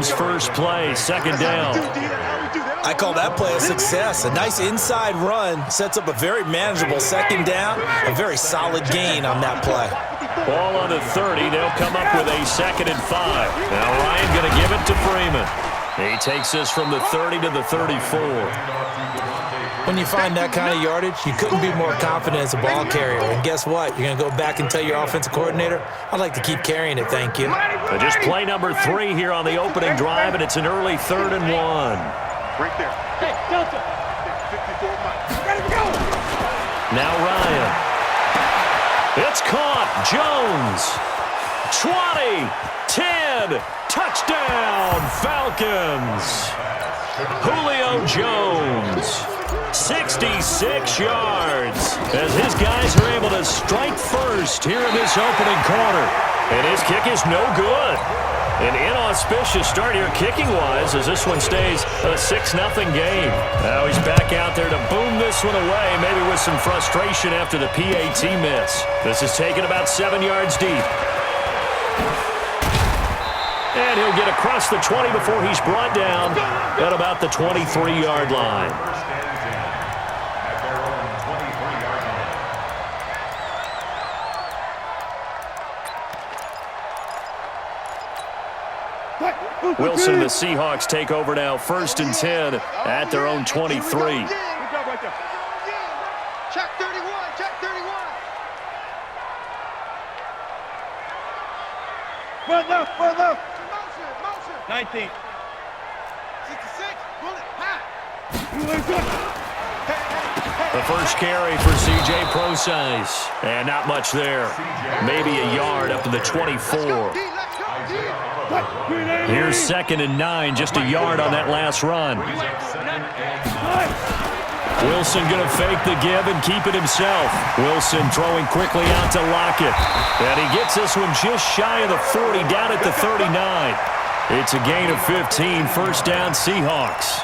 Rams' first play, second down. I call that play a success. A nice inside run sets up a very manageable second down, a very solid gain on that play. Ball on the 30. They'll come up with a 2nd and 5. Now Ryan going to give it to Freeman. He takes this from the 30 to the 34. When you find that kind of yardage, you couldn't be more confident as a ball carrier. And guess what? You're going to go back and tell your offensive coordinator, I'd like to keep carrying it, thank you. So just play number 3 here on the opening drive, and it's an early 3rd and 1. Right there. Hey, Delta. 54 miles. Ready to go. Now Ryan. It's caught. Jones. 20. 10. Touchdown, Falcons. Julio Jones. 66 yards as his guys are able to strike first here in this opening quarter. And his kick is no good. An inauspicious start here kicking-wise as this one stays a 6-0 game. Now he's back out there to boom this one away, maybe with some frustration after the PAT miss. This is taken about 7 yards deep. And he'll get across the 20 before he's brought down at about the 23-yard line. Wilson and the Seahawks take over now, 1st and 10 at their own 23. Check 31, check 31. Front left. Motion. 19. 66, bullet, high. The first carry for C.J. Procise. And not much there. Maybe a yard up to the 24. Here's 2nd and 9, just a yard on that last run. Wilson going to fake the give and keep it himself. Wilson throwing quickly out to Lockett. And he gets this one just shy of the 40, down at the 39. It's a gain of 15, 1st down Seahawks.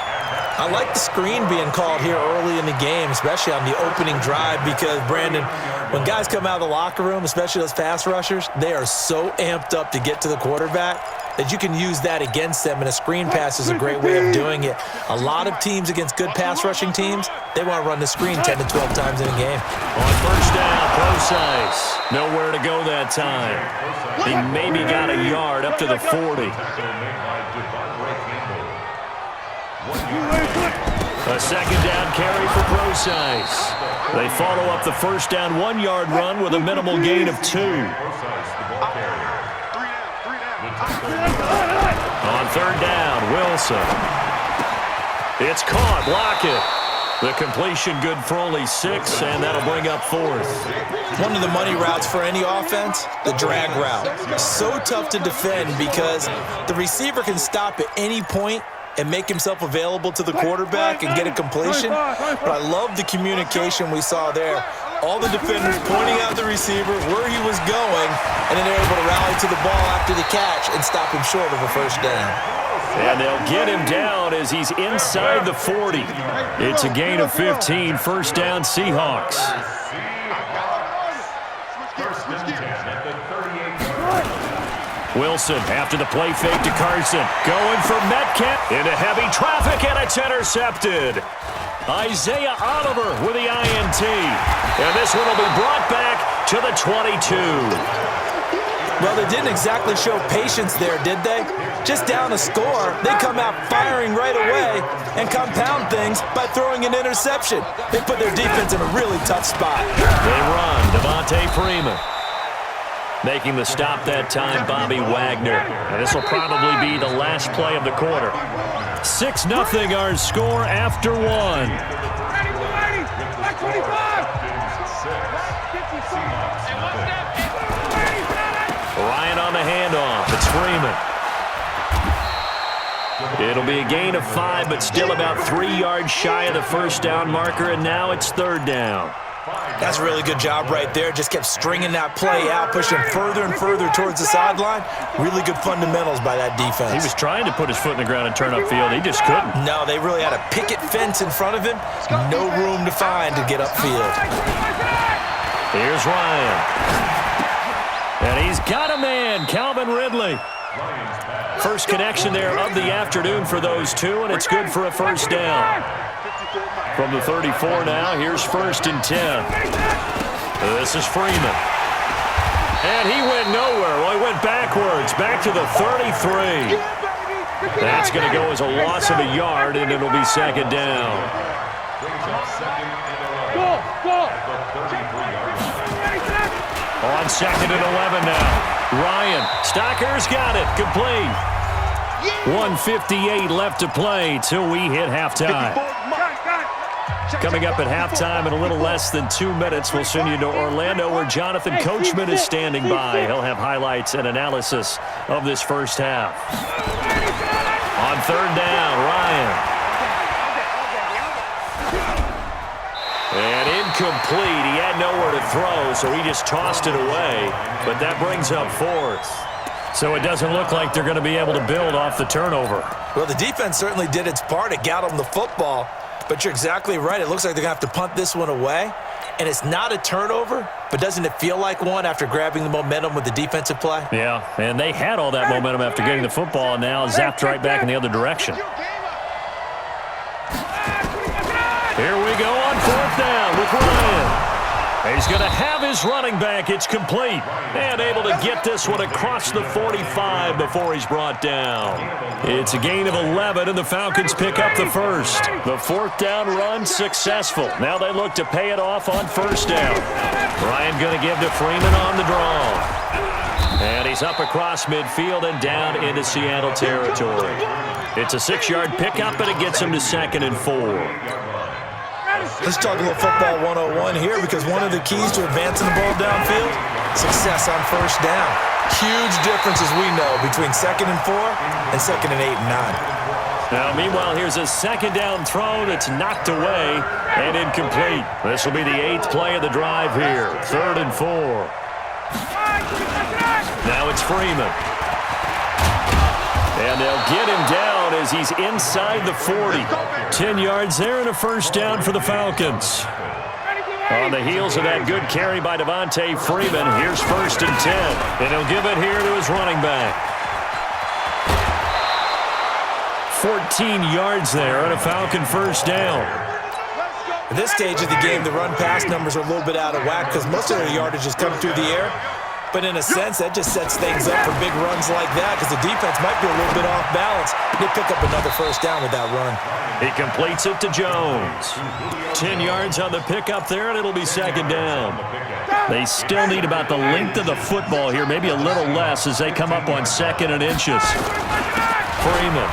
I like the screen being called here early in the game, especially on the opening drive, because, Brandon, when guys come out of the locker room, especially those pass rushers, they are so amped up to get to the quarterback that you can use that against them, and a screen pass is a great way of doing it. A lot of teams against good pass rushing teams, they want to run the screen 10 to 12 times in a game. On 1st down, Procise. Nowhere to go that time. He maybe got a yard up to the 40. A 2nd down carry for Procise. They follow up the 1st down 1-yard run with a minimal gain of 2. On 3rd down, Wilson. It's caught. Lockett. The completion good for only 6, and that'll bring up 4th. One of the money routes for any offense, the drag route. So tough to defend because the receiver can stop at any point and make himself available to the quarterback and get a completion. But I love the communication we saw there. All the defenders pointing out the receiver, where he was going, and then they're able to rally to the ball after the catch and stop him short of a 1st down. And they'll get him down as he's inside the 40. It's a gain of 15, 1st down Seahawks. Wilson after the play fake to Carson. Going for Metcalf into heavy traffic, and it's intercepted. Isaiah Oliver with the INT. And this one will be brought back to the 22. Well, they didn't exactly show patience there, did they? Just down a score, they come out firing right away and compound things by throwing an interception. They put their defense in a really tough spot. They run. Devontae Freeman. Making the stop that time, Bobby Wagner. And this will probably be the last play of the quarter. 6-0 our score after 1. Ryan on the handoff. It's Freeman. It'll be a gain of 5, but still about 3 yards shy of the 1st down marker, and now it's 3rd down. That's a really good job right there. Just kept stringing that play out, pushing further and further towards the sideline. Really good fundamentals by that defense. He was trying to put his foot in the ground and turn upfield. He just couldn't. No, they really had a picket fence in front of him. No room to find to get upfield. Here's Ryan. And he's got a man, Calvin Ridley. First connection there of the afternoon for those two, and it's good for a first down. From the 34 now, here's 1st and 10. This is Freeman. And he went nowhere. Well, he went backwards, back to the 33. That's going to go as a loss of a yard, and it'll be 2nd down. On 2nd and 11 now. Ryan, Stocker's got it, complete. 1:58 left to play till we hit halftime. Coming up at halftime in a little less than 2 minutes, we'll send you to Orlando where Jonathan Coachman is standing by. He'll have highlights and analysis of this first half. On 3rd down, Ryan. And incomplete. He had nowhere to throw, so he just tossed it away. But that brings up 4th. So it doesn't look like they're going to be able to build off the turnover. Well, the defense certainly did its part. It got them the football. But you're exactly right. It looks like they're going to have to punt this one away. And it's not a turnover, but doesn't it feel like one after grabbing the momentum with the defensive play? Yeah, and they had all that momentum after getting the football, and now zapped right back in the other direction. Here we go on 4th down with Ryan. He's going to have his running back. It's complete. And able to get this one across the 45 before he's brought down. It's a gain of 11, and the Falcons pick up the first. The 4th down run successful. Now they look to pay it off on 1st down. Ryan going to give to Freeman on the draw. And he's up across midfield and down into Seattle territory. It's a 6-yard pickup, and it gets him to 2nd and 4. Let's talk a little football 101 here, because one of the keys to advancing the ball downfield, success on 1st down. Huge difference, as we know, between 2nd and 4 and 2nd and 8 and 9. Now, meanwhile, here's a 2nd down throw that's knocked away and incomplete. This will be the 8th play of the drive here. 3rd and 4. Now it's Freeman. And they'll get him down as he's inside the 40. 10 yards there and a first down for the Falcons. On the heels of that good carry by Devontae Freeman, here's 1st and 10. And he'll give it here to his running back. 14 yards there and a Falcon first down. At this stage of the game, the run-pass numbers are a little bit out of whack because most of their yardage is coming through the air. But in a sense, that just sets things up for big runs like that because the defense might be a little bit off balance. They pick up another first down with that run. He completes it to Jones. 10 yards on the pickup there, and it'll be 2nd down. They still need about the length of the football here, maybe a little less as they come up on 2nd and inches. Freeman.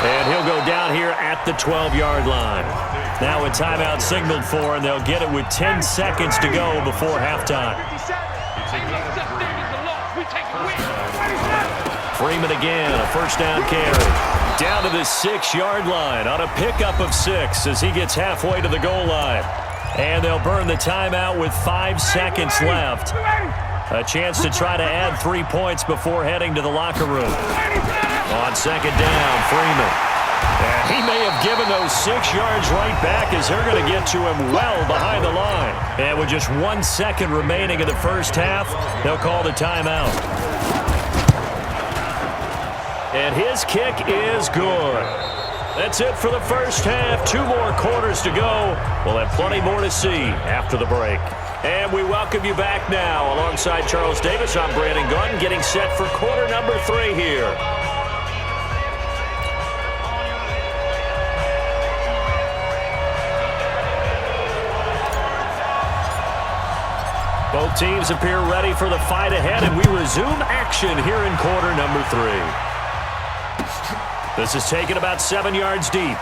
And he'll go down here at the 12-yard line. Now a timeout signaled for, and they'll get it with 10 seconds to go before halftime. Freeman again, a first down carry. Down to the 6-yard line on a pickup of 6 as he gets halfway to the goal line. And they'll burn the timeout with 5 seconds left. A chance to try to add 3 points before heading to the locker room. On 2nd down, Freeman. And he may have given those 6 yards right back as they're going to get to him well behind the line. And with just 1 second remaining in the first half, they'll call the timeout. And his kick is good. That's it for the first half. 2 more quarters to go. We'll have plenty more to see after the break. And we welcome you back now. Alongside Charles Davis, I'm Brandon Gunn, getting set for quarter number 3 here. Both teams appear ready for the fight ahead, and we resume action here in quarter number 3. This is taken about 7 yards deep.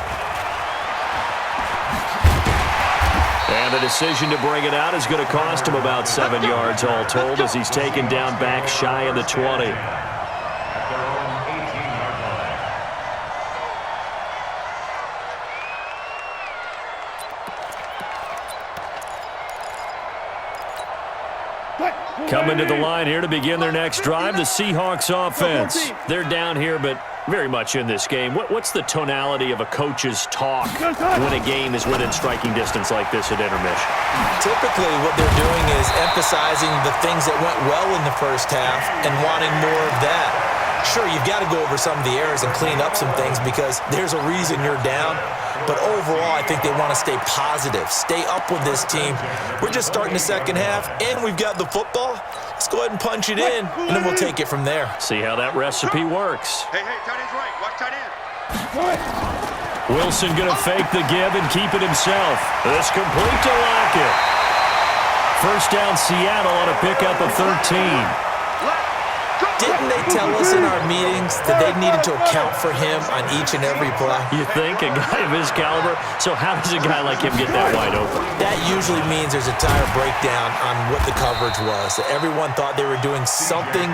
And the decision to bring it out is going to cost him about 7 yards all told as he's taken down back shy of the 20. Coming to the line here to begin their next drive, the Seahawks offense. They're down here, but very much in this game. What's the tonality of a coach's talk when a game is within striking distance like this at intermission? Typically, what they're doing is emphasizing the things that went well in the first half and wanting more of that. Sure, you've got to go over some of the errors and clean up some things because there's a reason you're down. But overall, I think they want to stay positive, stay up with this team. We're just starting the second half, and we've got the football. Let's go ahead and punch it in, and then we'll take it from there. See how that recipe works. Hey, tight end's right. Watch tight end. Wilson going to fake the give and keep it himself. It's complete to Lockett. First down, Seattle on a pickup of 13. Didn't they tell us in our meetings that they needed to account for him on each and every play? You think? A guy of his caliber? So how does a guy like him get that wide open? That usually means there's a tire breakdown on what the coverage was. That everyone thought they were doing something,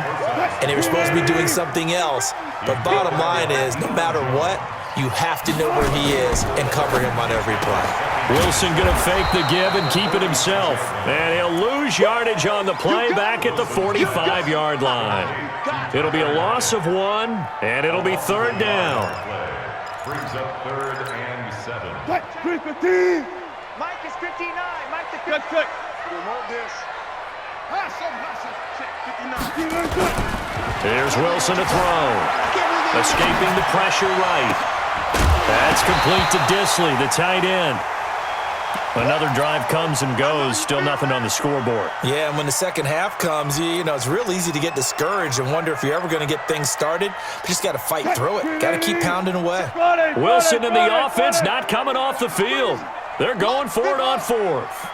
and they were supposed to be doing something else. But bottom line is, no matter what, you have to know where he is and cover him on every play. Wilson going to fake the give and keep it himself. And he'll lose yardage on the play back at the 45-yard line. It'll be a loss of 1, and it'll be third down. Brings up 3rd and 7. Mike is 59. Mike the 59. Remote this. Here's Wilson to throw. Escaping the pressure right. That's complete to Disley, the tight end. Another drive comes and goes, still nothing on the scoreboard. Yeah, and when the second half comes, you know, it's real easy to get discouraged and wonder if you're ever going to get things started. You just got to fight through it. Got to keep pounding away. Wilson and the offense not coming off the field. They're going for it on 4th.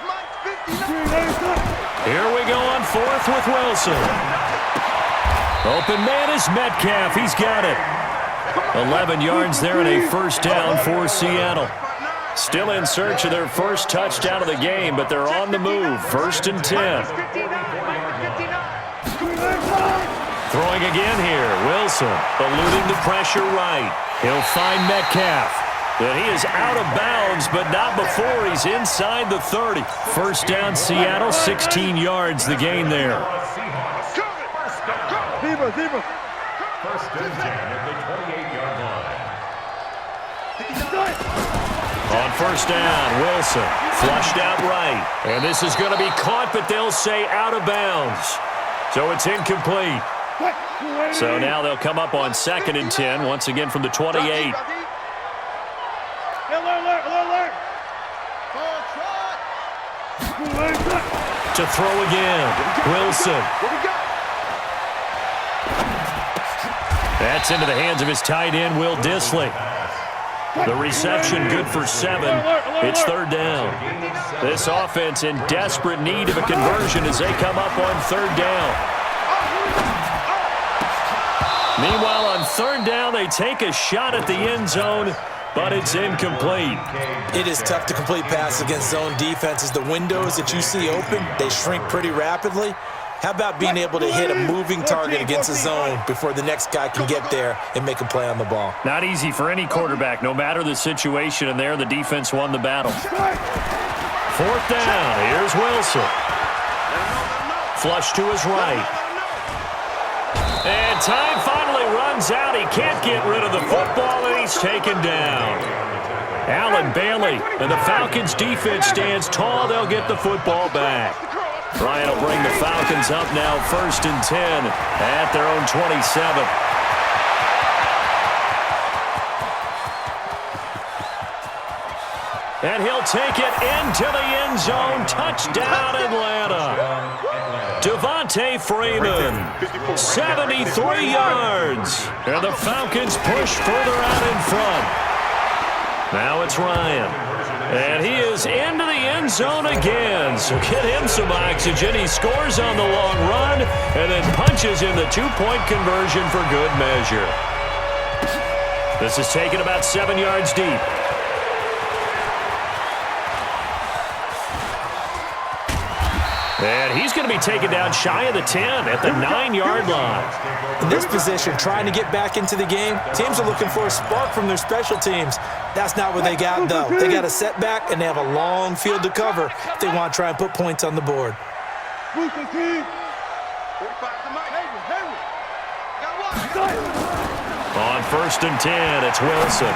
Here we go on 4th with Wilson. Open man is Metcalf. He's got it. 11 yards there and a first down for Seattle. Still in search of their first touchdown of the game, but they're on the move. 1st and 10. Throwing again here. Wilson eluding the pressure right. He'll find Metcalf. And he is out of bounds, but not before he's inside the 30. First down, Seattle, 16 yards the gain there. First and 10 at the 28-yard line. On first down, Wilson flushed out right. And this is going to be caught, but they'll say out of bounds. So it's incomplete. So now they'll come up on 2nd and 10, once again from the 28. To throw again, Wilson. That's into the hands of his tight end, Will Disley. The reception good for 7. It's 3rd down. This offense in desperate need of a conversion as they come up on 3rd down. Meanwhile, on 3rd down, they take a shot at the end zone, but it's incomplete. It is tough to complete passes against zone defenses. The windows that you see open, they shrink pretty rapidly. How about being able to hit a moving target against a zone before the next guy can get there and make a play on the ball? Not easy for any quarterback, no matter the situation, and there the defense won the battle. 4th down, here's Wilson. Flush to his right. And time finally runs out. He can't get rid of the football, and he's taken down. Allen Bailey, and the Falcons defense stands tall. They'll get the football back. Ryan will bring the Falcons up now 1st and 10 at their own 27. And he'll take it into the end zone. Touchdown, Atlanta. Devontae Freeman, 73 yards. And the Falcons push further out in front. Now it's Ryan. And he is into the end zone again. So get him some oxygen. He scores on the long run and then punches in the 2-point conversion for good measure. This is taken about 7 yards deep. And he's going to be taken down shy of the 10 at the 9-yard line. In this position, trying to get back into the game, teams are looking for a spark from their special teams. That's not what they got, though. They got a setback, and they have a long field to cover if they want to try and put points on the board. On 1st and 10, it's Wilson.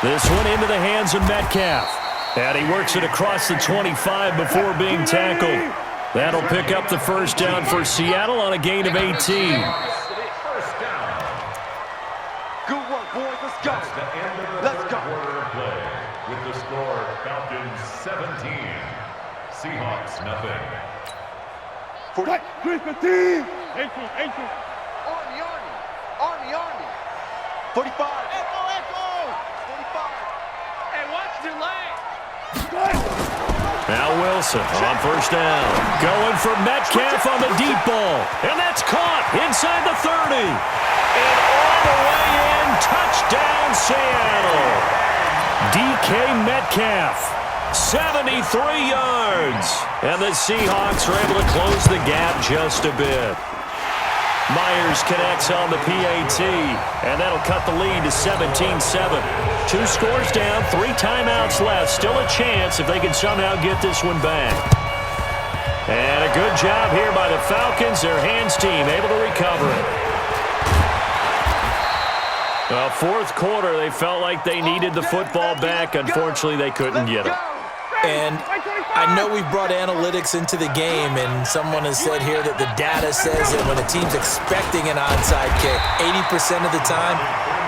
This one into the hands of Metcalf. And he works it across the 25 before being tackled. That'll pick up the first down for Seattle on a gain of 18. Good work, boys. Let's go. That's the end of the Let's go. quarter of play. With the score, Falcons 17, Seahawks nothing. 40. 15. Army. 45. Echo. 45. Hey, watch your leg. Now Wilson on first down. Going for Metcalf on the deep ball. And that's caught inside the 30. And all the way in. Touchdown, Seattle. DK Metcalf, 73 yards. And the Seahawks are able to close the gap just a bit. Myers connects on the PAT, and that'll cut the lead to 17-7. 2 scores down, 3 timeouts left. Still a chance if they can somehow get this one back. And a good job here by the Falcons. Their hands team able to recover it. Well, fourth quarter, they felt like they needed the football back. Unfortunately, they couldn't get it. And I know we brought analytics into the game, and someone has said here that the data says that when a team's expecting an onside kick, 80% of the time,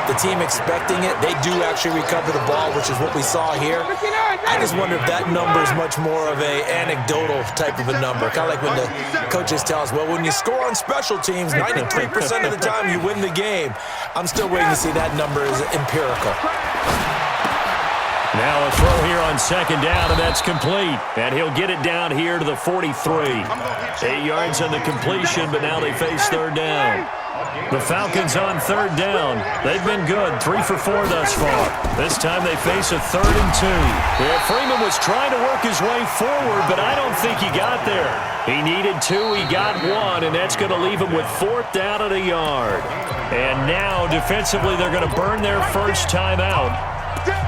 the team expecting it, they do actually recover the ball, which is what we saw here. I just wonder if that number is much more of a anecdotal type of a number. Kind of like when the coaches tell us, well, when you score on special teams, 93% of the time you win the game. I'm still waiting to see that number is empirical. Now a throw here on second down, and that's complete. And he'll get it down here to the 43. 8 yards on the completion, but now they face third down. The Falcons on third down. They've been good, 3 for 4 thus far. This time they face a 3rd and 2. Yeah, Freeman was trying to work his way forward, but I don't think he got there. He needed 2, he got 1, and that's going to leave him with 4th down at a yard. And now defensively they're going to burn their first timeout.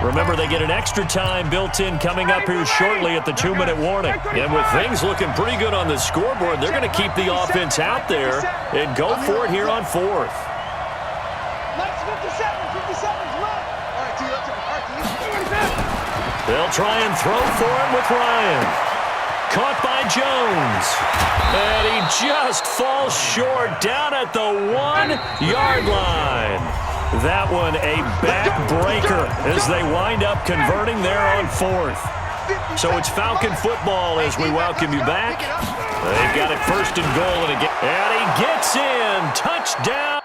Remember, they get an extra time built in coming up here shortly at the 2-minute warning. And with things looking pretty good on the scoreboard, they're going to keep the offense out there and go for it here on 4th. They'll try and throw for him with Ryan. Caught by Jones. And he just falls short down at the 1-yard line. That one a backbreaker as they wind up converting there on 4th. So it's Falcon football as we welcome you back. They've got it 1st and goal, and he gets in. Touchdown.